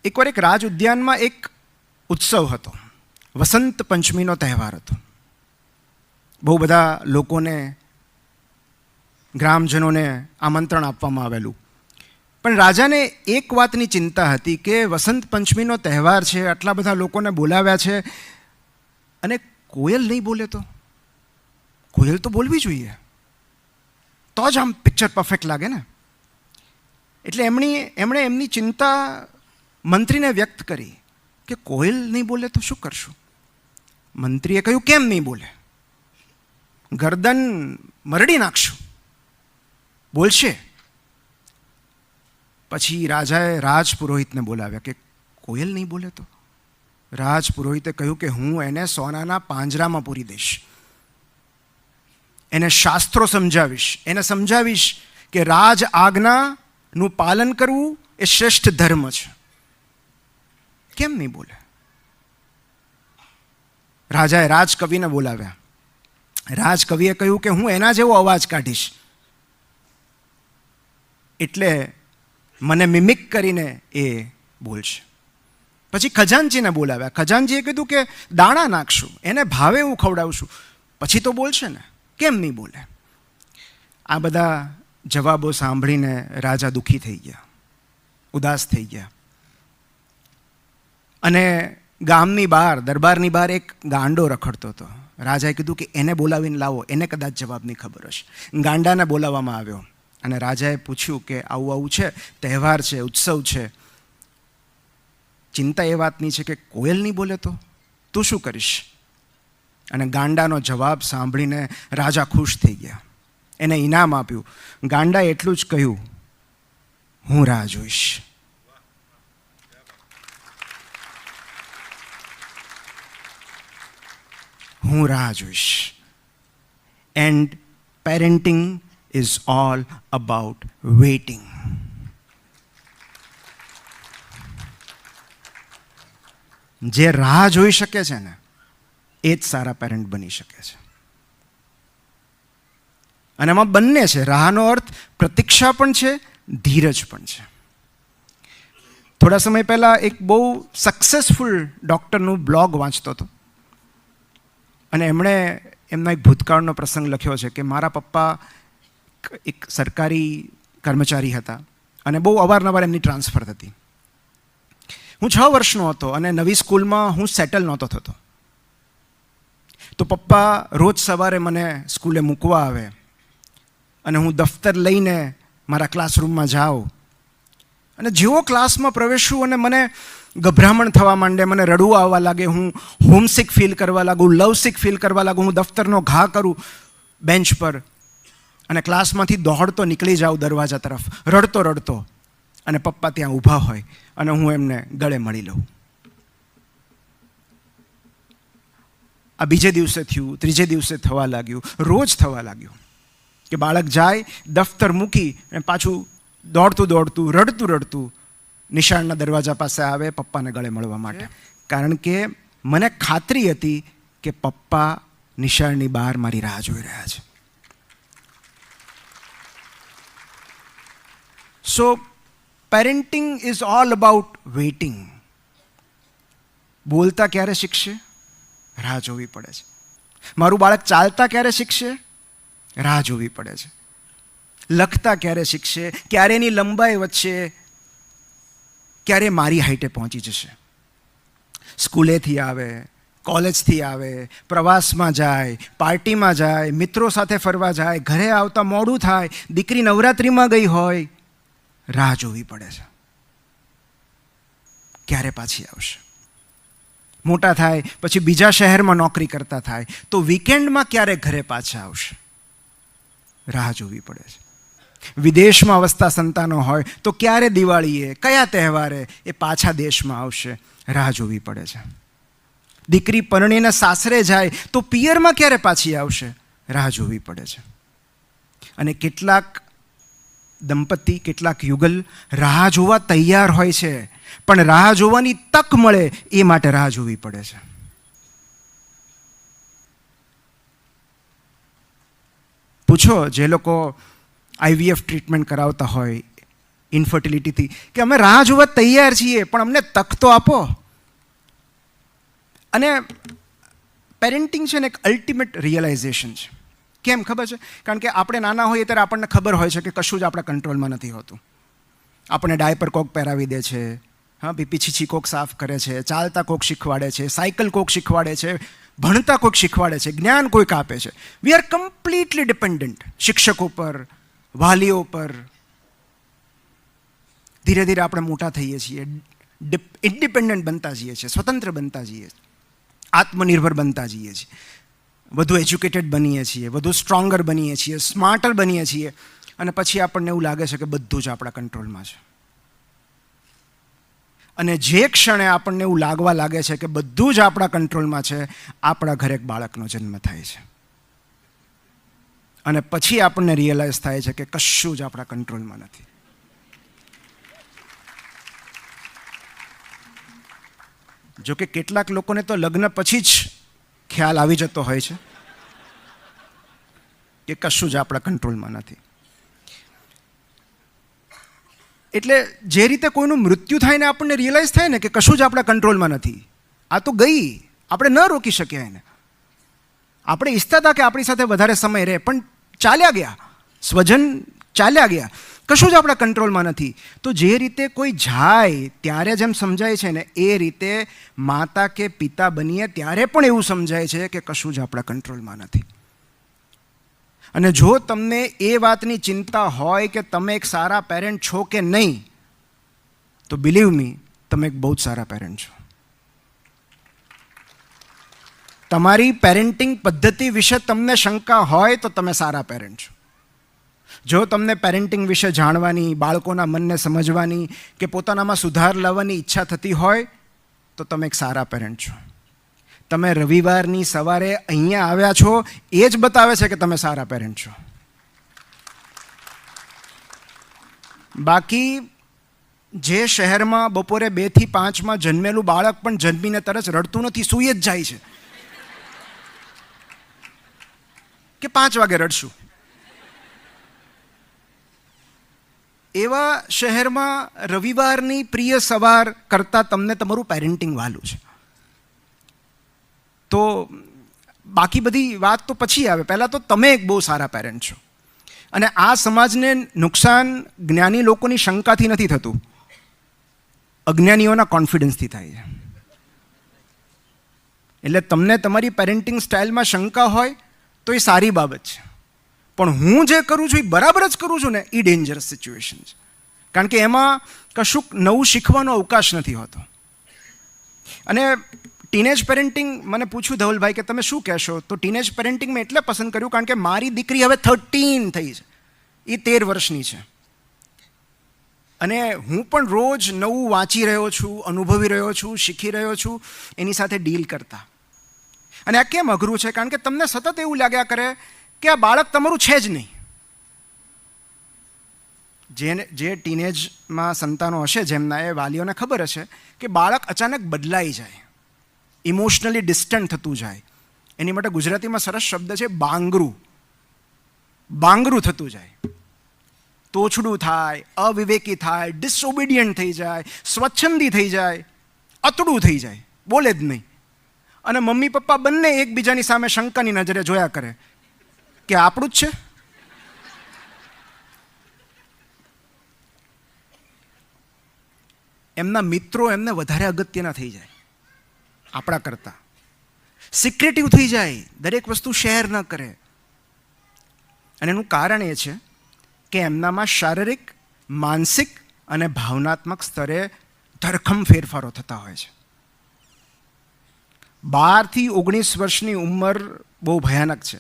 એકવાર એક રાજ ઉદ્યાનમાં એક ઉત્સવ હતો, વસંત પંચમીનો તહેવાર હતો. બહુ બધા લોકોને, ગ્રામજનોને આમંત્રણ આપવામાં આવેલું. પણ રાજાને એક વાતની ચિંતા હતી કે વસંત પંચમીનો તહેવાર છે, આટલા બધા લોકોને બોલાવ્યા છે અને કોયલ નહીં બોલે તો? કોયલ તો બોલવી જોઈએ, તો જ આમ પિક્ચર પરફેક્ટ લાગે ને. એટલે એમણે એમની ચિંતા મંત્રીને વ્યક્ત કરી કે કોયલ નહીં બોલે તો શું કરશું? મંત્રીએ કહ્યું, કેમ નહીં બોલે? ગરદન મરડી નાખશું, બોલશે. પછી રાજાએ રાજપુરોહિતને બોલાવ્યા કે કોયલ નહીં બોલે તો? રાજપુરોહિતે કહ્યું કે હું એને સોનાના પાંજરામાં પૂરી દઈશ, એને શાસ્ત્રો સમજાવીશ, એને સમજાવીશ કે રાજ આજ્ઞાનું પાલન કરવું એ શ્રેષ્ઠ ધર્મ છે. કેમ નહીં બોલે? રાજાએ રાજકવિને બોલાવ્યા. રાજકવિએ કહ્યું કે હું એના જેવો અવાજ કાઢીશ, એટલે મને મિમિક કરીને એ બોલશે. પછી ખજાનચીને બોલાવ્યા. ખજાનચીએ કીધું કે દાણા નાખશું, એને ભાવે હું ખવડાવશું, પછી તો બોલશે ને. કેમ નહીં બોલે? આ બધા જવાબો સાંભળીને રાજા દુઃખી થઈ ગયા, ઉદાસ થઈ ગયા. અને ગામની બહાર, દરબારની બહાર એક ગાંડો રખડતો હતો. રાજાએ કીધું કે એને બોલાવીને લાવો, એને કદાચ જવાબની ખબર હશે. ગાંડાને બોલાવવામાં આવ્યો અને રાજાએ પૂછ્યું કે આવું આવું છે, તહેવાર છે, ઉત્સવ છે, ચિંતા એ વાતની છે કે કોયલ નહીં બોલે તો તું શું કરીશ? અને ગાંડાનો જવાબ સાંભળીને રાજા ખુશ થઈ ગયા, એને ઇનામ આપ્યું. ગાંડાએ એટલું જ કહ્યું, હું રાહ જોઈશ. હું રાહ જોઈશ. And parenting is all about waiting. જે રાહ જોઈ શકે છે ને, એ જ સારા પેરેન્ટ બની શકે છે. અને એમાં બંને છે. રાહનો અર્થ પ્રતીક્ષા પણ છે, ધીરજ પણ છે. થોડા સમય પહેલાં એક બહુ સક્સેસફુલ ડૉક્ટરનું બ્લોગ વાંચતો હતો અને એમણે એમના એક ભૂતકાળનો પ્રસંગ લખ્યો છે કે મારા પપ્પા એક સરકારી કર્મચારી હતા અને બહુ અવારનવાર એમની ટ્રાન્સફર થતી. હું 6 વર્ષનો હતો અને નવી સ્કૂલમાં હું સેટલ નહોતો થતો. તો પપ્પા રોજ સવારે મને સ્કૂલે મૂકવા આવે અને હું દફતર લઈને મારા ક્લાસરૂમમાં જાઉં. અને જેવો ક્લાસમાં પ્રવેશું અને મને ગભરામણ થવા માંડે, મને રડવું આવવા લાગે, હું હોમસિક ફીલ કરવા લાગું, લવસિક ફીલ કરવા લાગું, હું દફતરનો ઘા કરું બેન્ચ પર અને ક્લાસમાંથી દોડતો નીકળી જાઉં દરવાજા તરફ, રડતો રડતો. અને પપ્પા ત્યાં ઊભા હોય અને હું એમને ગળે મળી લઉં. આ બીજે દિવસે થયું, ત્રીજે દિવસે થવા લાગ્યું, રોજ થવા લાગ્યું કે બાળક જાય, દફતર મૂકી અને પાછું દોડતું દોડતું, રડતું રડતું નિશાળના દરવાજા પાસે આવે પપ્પાને ગળે મળવા માટે. કારણ કે મને ખાતરી હતી કે પપ્પા નિશાળની બહાર મારી રાહ જોઈ રહ્યા છે. So, parenting is all about waiting. બોલતા ક્યારે શીખશે? રાહ જોવી પડે છે. મારું બાળક ચાલતા ક્યારે શીખશે? રાહ જોવી પડે છે. લખતા ક્યારે શીખશે? ક્યારે એની લંબાઈ વધશે? ક્યારે મારી હાઈટે પહોંચી જશે? સ્કૂલેથી આવે, કોલેજથી આવે, પ્રવાસમાં જાય, પાર્ટીમાં જાય, મિત્રો સાથે ફરવા જાય, ઘરે આવતા મોડું થાય, દીકરી નવરાત્રિમાં ગઈ હોય, રાહ જોવી પડે છે. ક્યારે પાછી આવશે? મોટા થાય પછી બીજા શહેરમાં નોકરી કરતા થાય તો વીકેન્ડમાં ક્યારે ઘરે પાછા આવશે? રાહ જોવી પડે છે. વિદેશમાં વસતા સંતાનો હોય તો ક્યારે દિવાળીએ, કયા તહેવારે એ પાછા દેશમાં આવશે? રાહ જોવી પડે છે. દીકરી પરણીને સાસરે જાય તો પિયરમાં ક્યારે પાછી આવશે? રાહ જોવી પડે છે. અને કેટલાક દંપતી, કેટલાક યુગલ રાહ જોવા તૈયાર હોય છે, પણ રાહ જોવાની તક મળે એ માટે રાહ જોવી પડે છે. પૂછો જે લોકો IVF ટ્રીટમેન્ટ કરાવતા હોય ઇન્ફર્ટિલિટીથી કે અમે રાહ જોવા તૈયાર છીએ, પણ અમને તક તો આપો. અને પેરેન્ટિંગ છે ને એક અલ્ટિમેટ રિયલાઇઝેશન છે. કેમ ખબર છે? કારણ કે આપણે નાના હોઈએ ત્યારે આપણને ખબર હોય છે કે કશું જ આપણા કંટ્રોલમાં નથી હોતું. આપણને ડાયપર કોક પહેરાવી દે છે, હા, પીપી છીછી કોક સાફ કરે છે, ચાલતા કોક શીખવાડે છે, સાયકલ કોક શીખવાડે છે, ભણતા કોઈક શીખવાડે છે, જ્ઞાન કોઈક આપે છે. વી આર કમ્પ્લીટલી ડિપેન્ડન્ટ શિક્ષકો પર, વાલીઓ પર. ધીરે ધીરે આપણે મોટા થઈએ છીએ, ઇન્ડિપેન્ડન્ટ બનતા જઈએ છીએ, સ્વતંત્ર બનતા જઈએ છીએ, આત્મનિર્ભર બનતા જઈએ છીએ, વધુ એજ્યુકેટેડ બનીએ છીએ, વધુ સ્ટ્રોંગર બનીએ છીએ, સ્માર્ટર બનીએ છીએ. અને પછી આપણને એવું લાગે છે કે બધું જ આપણા કંટ્રોલમાં છે. અને જે ક્ષણે આપણને એવું લાગવા લાગે છે કે બધું જ આપણા કંટ્રોલમાં છે, આપણા ઘરે એક બાળકનો જન્મ થાય છે. અને પછી આપણને રિયલાઇઝ થાય છે કે કશું જ આપણા કંટ્રોલમાં નથી. જો કે કેટલાક લોકોને તો લગ્ન પછી જ ખ્યાલ આવી જતો હોય છે કે કશું જ આપણા કંટ્રોલમાં નથી. એટલે જે રીતે કોઈનું મૃત્યુ થાય ને આપણને રિયલાઇઝ થાય ને કે કશું જ આપણા કંટ્રોલમાં નથી, આ તો ગઈ, આપણે ન રોકી શકીએ એને. આપણે ઈચ્છતા હતા કે આપણી સાથે વધારે સમય રહે, પણ ચાલ્યા ગયા, સ્વજન ચાલ્યા ગયા, કશું જ આપણા કંટ્રોલમાં નથી. તો જે રીતે કોઈ જાય ત્યારે જેમ સમજાય છે ને, એ રીતે માતા કે પિતા બનીએ ત્યારે પણ એવું સમજાય છે કે કશું જ આપણા કંટ્રોલમાં નથી. અને જો તમને એ વાતની ચિંતા હોય કે તમે એક સારા પેરેન્ટ છો કે નહીં, તો બિલીવ મી, તમે એક બહુ જ સારા પેરેન્ટ છો. તમારી પેરેન્ટિંગ પદ્ધતિ વિશે તમને શંકા હોય તો તમે સારા પેરેન્ટ છો. જો તમને પેરેન્ટિંગ વિશે જાણવાની, બાળકોના મનને સમજવાની કે પોતાનામાં સુધાર લાવવાની ઈચ્છા થતી હોય તો તમે એક સારા પેરેન્ટ છો. તમે રવિવારની સવારે અહીંયા આવ્યા છો એ જ બતાવે છે કે તમે સારા પેરેન્ટ છો. બાકી જે શહેરમાં બપોરે 2 થી 5 જન્મેલું બાળક પણ જન્મીને તરત રડતું નથી, સૂઈ જ જાય છે કે 5 વાગે રડશું. એવા શહેરમાં રવિવારની પ્રિય સવાર કરતાં તમને તમારું પેરેન્ટિંગ વહાલું છે. તો બાકી બધી વાત તો પછી આવે, પહેલાં તો તમે એક બહુ સારા પેરેન્ટ છો. અને આ સમાજને નુકસાન જ્ઞાની લોકોની શંકાથી નથી થતું, અજ્ઞાનીઓના કોન્ફિડન્સથી થાય છે. એટલે તમને તમારી પેરેન્ટિંગ સ્ટાઇલમાં શંકા હોય તો એ સારી બાબત છે, પણ હું જે કરું છું એ બરાબર જ કરું છું ને, એ ડેન્જરસ સિચ્યુએશન છે. કારણ કે એમાં કશુંક નવું શીખવાનો અવકાશ નથી હોતો. અને ટીનેજ પેરેન્ટિંગ, મને પૂછ્યું ધવલભાઈ કે તમે શું કહેશો, તો ટીનેજ પેરેન્ટિંગ મેં એટલે પસંદ કર્યું કારણ કે મારી દીકરી હવે 13 થઈ છે, એ 13 વર્ષની છે. અને હું પણ રોજ નવું વાંચી રહ્યો છું, અનુભવી રહ્યો છું, શીખી રહ્યો છું એની સાથે ડીલ કરતા. અને આ કેમ અઘરું છે? કારણ કે તમને સતત એવું લાગ્યા કરે કે આ બાળક તમારું છે જ નહીં. જે ટીનેજમાં સંતાનો હશે જેમના, એ વાલીઓને ખબર હશે કે બાળક અચાનક બદલાઈ જાય, ઇમોશનલી ડિસ્ટન્ટ થતું જાય. એની માટે ગુજરાતીમાં સરસ શબ્દ છે બાંગરું. બાંગરું થતું જાય, તોછડું થાય, અવિવેકી થાય, ડિસઓબિડિયન્ટ થઈ જાય, સ્વચ્છંદી થઈ જાય, અતડું થઈ જાય, બોલે જ નહીં. અને મમ્મી પપ્પા બંને એકબીજાની સામે શંકાની નજરે જોયા કરે કે આપણું જ છે. એમના મિત્રો એમને વધારે અગત્યના થઈ જાય આપણા કરતાં, સિક્રેટિવ થઈ જાય, દરેક વસ્તુ શેર ન કરે. અને એનું કારણ એ છે કે એમનામાં શારીરિક, માનસિક અને ભાવનાત્મક સ્તરે ધરખમ ફેરફારો થતા હોય છે. 12 થી 19 વર્ષની ઉંમર બહુ ભયાનક છે,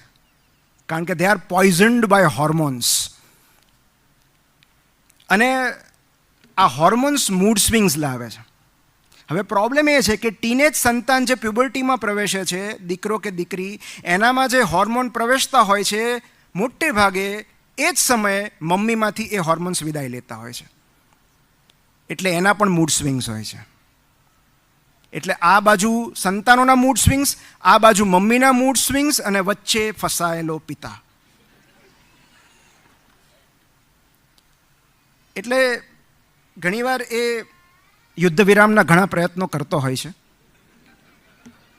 કારણ કે દે આર પોઈઝન્ડ બાય હોર્મોન્સ. અને આ હોર્મોન્સ મૂડ સ્વિંગ્સ લાવે છે. હવે પ્રોબ્લેમ એ છે કે ટીનેજ સંતાન જે પ્યુબર્ટીમાં પ્રવેશે છે, દીકરો કે દીકરી, એનામાં જે હોર્મોન પ્રવેશતા હોય છે, મોટે ભાગે એ જ સમયે મમ્મીમાંથી એ હોર્મોન્સ વિદાય લેતા હોય છે. એટલે એના પણ મૂડ સ્વિંગ્સ હોય છે. એટલે આ બાજુ સંતાનોના મૂડ સ્વિંગ્સ, આ બાજુ મમ્મીના મૂડ સ્વિંગ્સ, અને વચ્ચે ફસાયેલો પિતા. એટલે ઘણીવાર એ યુદ્ધ વિરામના ઘણા પ્રયત્નો કરતો હોય છે,